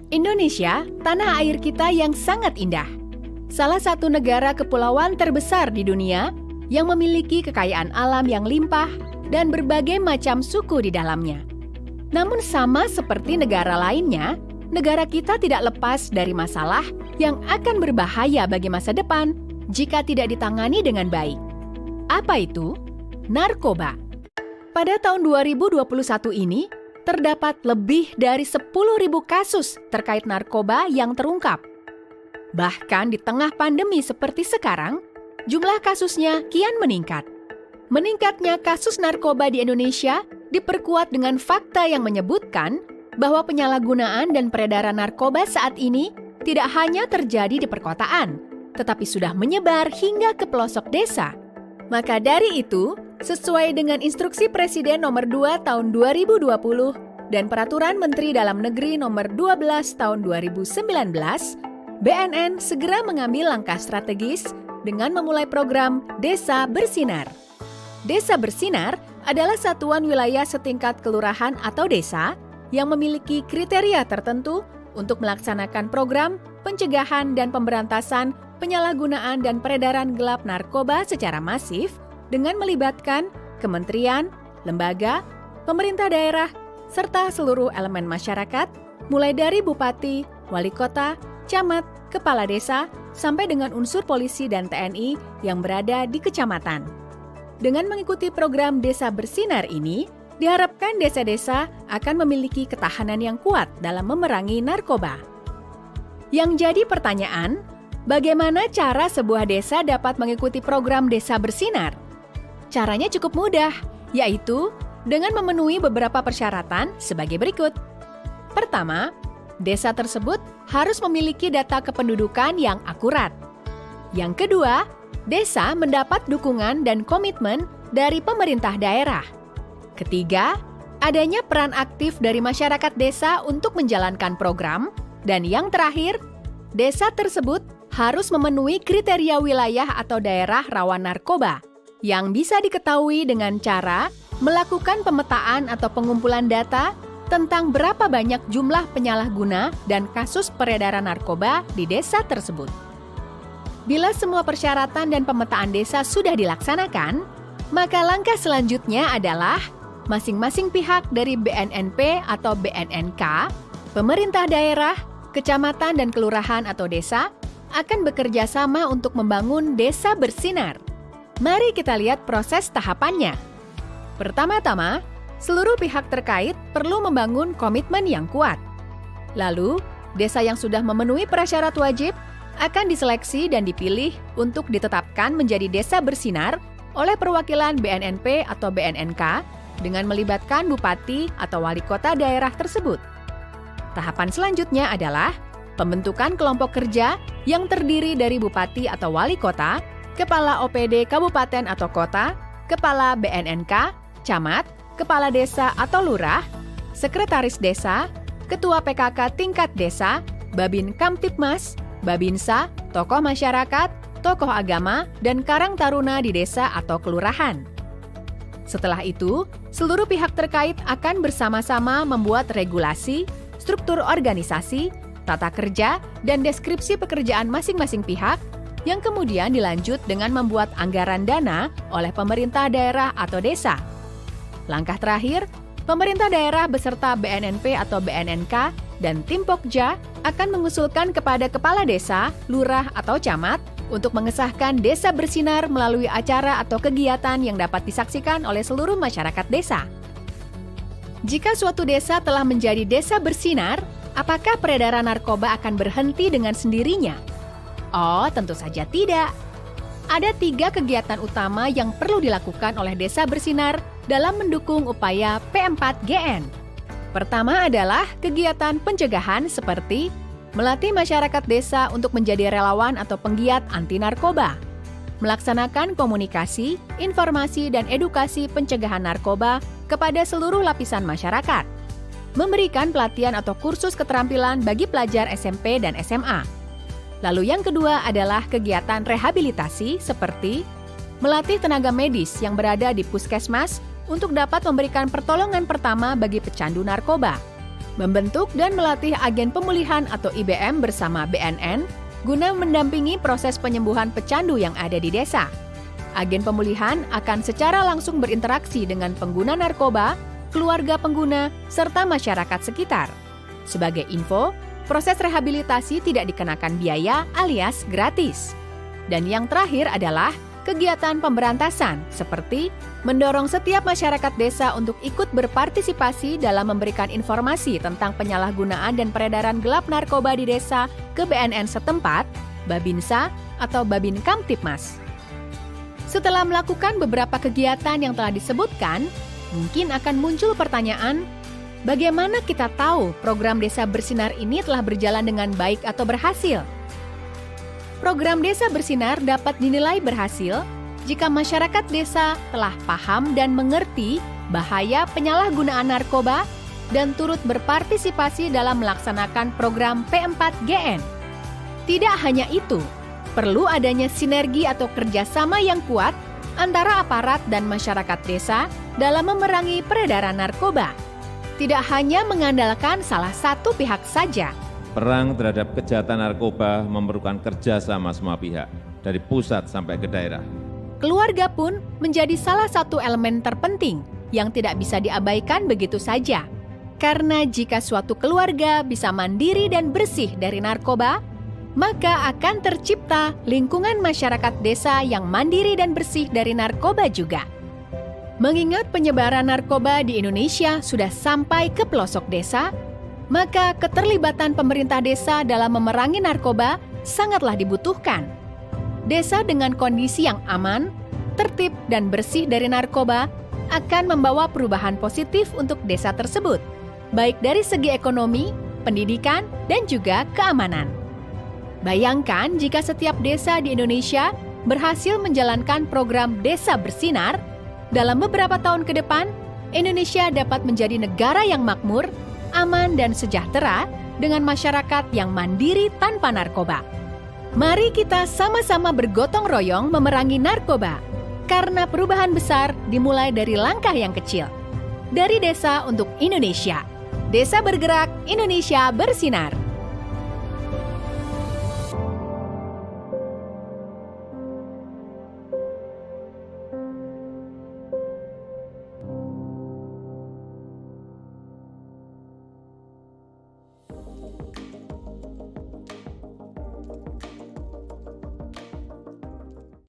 Indonesia, tanah air kita yang sangat indah. Salah satu negara kepulauan terbesar di dunia yang memiliki kekayaan alam yang limpah dan berbagai macam suku di dalamnya. Namun sama seperti negara lainnya, negara kita tidak lepas dari masalah yang akan berbahaya bagi masa depan jika tidak ditangani dengan baik. Apa itu? Narkoba. Pada tahun 2021 ini, terdapat lebih dari 10.000 kasus terkait narkoba yang terungkap. Bahkan di tengah pandemi seperti sekarang, jumlah kasusnya kian meningkat. Meningkatnya kasus narkoba di Indonesia diperkuat dengan fakta yang menyebutkan bahwa penyalahgunaan dan peredaran narkoba saat ini tidak hanya terjadi di perkotaan, tetapi sudah menyebar hingga ke pelosok desa. Maka dari itu, sesuai dengan Instruksi Presiden Nomor 2 Tahun 2020 dan Peraturan Menteri Dalam Negeri Nomor 12 Tahun 2019, BNN segera mengambil langkah strategis dengan memulai program Desa Bersinar. Desa Bersinar adalah satuan wilayah setingkat kelurahan atau desa yang memiliki kriteria tertentu untuk melaksanakan program pencegahan dan pemberantasan penyalahgunaan dan peredaran gelap narkoba secara masif dengan melibatkan kementerian, lembaga, pemerintah daerah, serta seluruh elemen masyarakat, mulai dari bupati, wali kota, camat, kepala desa, sampai dengan unsur polisi dan TNI yang berada di kecamatan. Dengan mengikuti program Desa Bersinar ini, diharapkan desa-desa akan memiliki ketahanan yang kuat dalam memerangi narkoba. Yang jadi pertanyaan, bagaimana cara sebuah desa dapat mengikuti program Desa Bersinar? Caranya cukup mudah, yaitu dengan memenuhi beberapa persyaratan sebagai berikut. Pertama, desa tersebut harus memiliki data kependudukan yang akurat. Yang kedua, desa mendapat dukungan dan komitmen dari pemerintah daerah. Ketiga, adanya peran aktif dari masyarakat desa untuk menjalankan program. Dan yang terakhir, desa tersebut harus memenuhi kriteria wilayah atau daerah rawan narkoba yang bisa diketahui dengan cara melakukan pemetaan atau pengumpulan data tentang berapa banyak jumlah penyalahguna dan kasus peredaran narkoba di desa tersebut. Bila semua persyaratan dan pemetaan desa sudah dilaksanakan, maka langkah selanjutnya adalah masing-masing pihak dari BNNP atau BNNK, pemerintah daerah, kecamatan dan kelurahan atau desa akan bekerja sama untuk membangun Desa Bersinar. Mari kita lihat proses tahapannya. Pertama-tama, seluruh pihak terkait perlu membangun komitmen yang kuat. Lalu, desa yang sudah memenuhi prasyarat wajib akan diseleksi dan dipilih untuk ditetapkan menjadi Desa Bersinar oleh perwakilan BNNP atau BNNK dengan melibatkan bupati atau wali kota daerah tersebut. Tahapan selanjutnya adalah pembentukan kelompok kerja yang terdiri dari bupati atau wali kota, kepala OPD kabupaten atau kota, kepala BNNK, camat, kepala desa atau lurah, sekretaris desa, ketua PKK tingkat desa, Babin Kamtipmas, Babinsa, tokoh masyarakat, tokoh agama, dan karang taruna di desa atau kelurahan. Setelah itu, seluruh pihak terkait akan bersama-sama membuat regulasi, struktur organisasi, tata kerja, dan deskripsi pekerjaan masing-masing pihak yang kemudian dilanjut dengan membuat anggaran dana oleh pemerintah daerah atau desa. Langkah terakhir, pemerintah daerah beserta BNNP atau BNNK dan tim Pokja akan mengusulkan kepada kepala desa, lurah atau camat untuk mengesahkan Desa Bersinar melalui acara atau kegiatan yang dapat disaksikan oleh seluruh masyarakat desa. Jika suatu desa telah menjadi Desa Bersinar, apakah peredaran narkoba akan berhenti dengan sendirinya? Oh, tentu saja tidak. Ada 3 kegiatan utama yang perlu dilakukan oleh Desa Bersinar dalam mendukung upaya P4GN. Pertama adalah kegiatan pencegahan seperti melatih masyarakat desa untuk menjadi relawan atau penggiat anti narkoba, melaksanakan komunikasi, informasi, dan edukasi pencegahan narkoba kepada seluruh lapisan masyarakat, memberikan pelatihan atau kursus keterampilan bagi pelajar SMP dan SMA. Lalu yang kedua adalah kegiatan rehabilitasi seperti melatih tenaga medis yang berada di puskesmas untuk dapat memberikan pertolongan pertama bagi pecandu narkoba, membentuk dan melatih agen pemulihan atau IBM bersama BNN guna mendampingi proses penyembuhan pecandu yang ada di desa. Agen pemulihan akan secara langsung berinteraksi dengan pengguna narkoba, keluarga pengguna, serta masyarakat sekitar. Sebagai info, proses rehabilitasi tidak dikenakan biaya alias gratis. Dan yang terakhir adalah kegiatan pemberantasan, seperti mendorong setiap masyarakat desa untuk ikut berpartisipasi dalam memberikan informasi tentang penyalahgunaan dan peredaran gelap narkoba di desa ke BNN setempat, Babinsa, atau Babin Kamtipmas. Setelah melakukan beberapa kegiatan yang telah disebutkan, mungkin akan muncul pertanyaan, bagaimana kita tahu program Desa Bersinar ini telah berjalan dengan baik atau berhasil? Program Desa Bersinar dapat dinilai berhasil jika masyarakat desa telah paham dan mengerti bahaya penyalahgunaan narkoba dan turut berpartisipasi dalam melaksanakan program P4GN. Tidak hanya itu, perlu adanya sinergi atau kerjasama yang kuat antara aparat dan masyarakat desa dalam memerangi peredaran narkoba. Tidak hanya mengandalkan salah satu pihak saja. Perang terhadap kejahatan narkoba memerlukan kerjasama semua pihak, dari pusat sampai ke daerah. Keluarga pun menjadi salah satu elemen terpenting yang tidak bisa diabaikan begitu saja. Karena jika suatu keluarga bisa mandiri dan bersih dari narkoba, maka akan tercipta lingkungan masyarakat desa yang mandiri dan bersih dari narkoba juga. Mengingat penyebaran narkoba di Indonesia sudah sampai ke pelosok desa, maka keterlibatan pemerintah desa dalam memerangi narkoba sangatlah dibutuhkan. Desa dengan kondisi yang aman, tertib, dan bersih dari narkoba akan membawa perubahan positif untuk desa tersebut, baik dari segi ekonomi, pendidikan, dan juga keamanan. Bayangkan jika setiap desa di Indonesia berhasil menjalankan program Desa Bersinar, dalam beberapa tahun ke depan, Indonesia dapat menjadi negara yang makmur, aman, dan sejahtera dengan masyarakat yang mandiri tanpa narkoba. Mari kita sama-sama bergotong royong memerangi narkoba, karena perubahan besar dimulai dari langkah yang kecil. Dari desa untuk Indonesia. Desa bergerak, Indonesia bersinar.